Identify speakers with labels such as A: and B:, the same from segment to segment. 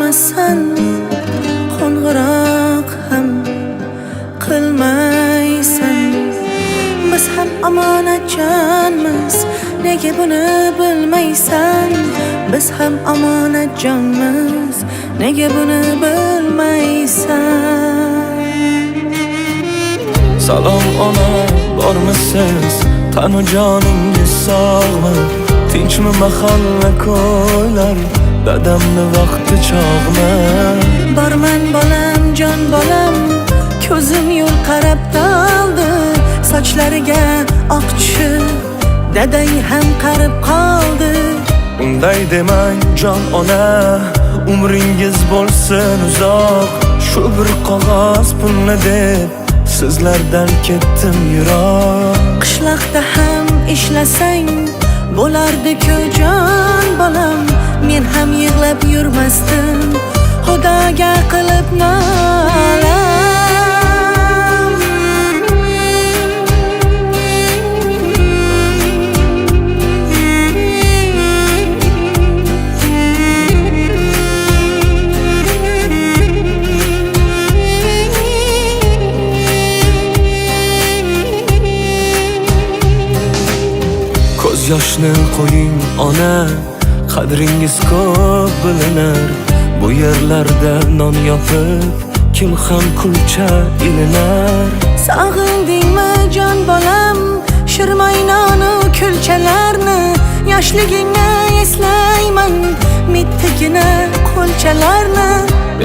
A: olmasan, qo'ng'iroq ham qilmaysan. Biz ham omonatjonmiz, nega buni bilmaysan? Biz ham omonatjonmiz, nega buni bilmaysan?
B: Salom ona, bormisiz? Tanu joningiz sog'mi? Tinchmi mahalla ko'ylar? Dadamni vaqti chog'mi?
A: Borman bolam, jon bolam, ko'zim yo'l qarab qoldi. Sochlariga oq tushib, dadang ham qarib qoldi.
B: Unday demang jon ona, umringiz bo'lsin uzoq. Shu bir qog'oz pulni deb sizlardan ketdim yiroq.
A: Qishloqda ham ishlasang bo'lardi-ku jon bolam. Men ham yig'lab yurmasdim, Xudoga qilib nolam.
B: Ko'z yoshni qo'ying ona, qadringiz ko'p bilinar. Bu yerlarda non yopib, kim ham kulcha ilinar.
A: Sog'indingmi jon bolam, shirmoynonu kulchalarni? Yoshligingni eslayman, mittigina qo'lchalarni.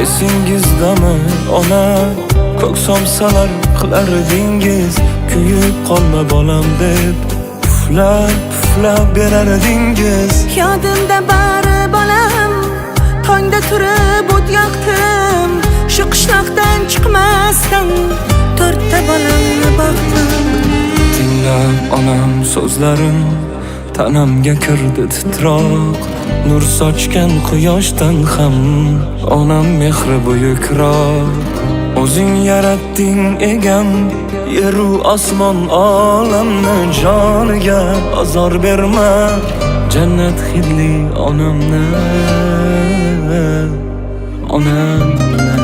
B: Esingizdami ona, ko'k somsalar qilardingiz. Kuyib qolma bolam deb puflab berardingiz.
A: Yodimda bari bolam, tongda turib o't yoqdim. Shu qishloqdan chiqmasdan to'rtta bolamni boqdim.
B: Tinglab onam so'zlarim, tanamga kirdi titroq. Nur sochgan quyoshdan ham onam mehri buyukroq. O'zing yaratding egam, yeru osmon olamni. Joniga azor berma, jannat hidli onamni, onam bilan.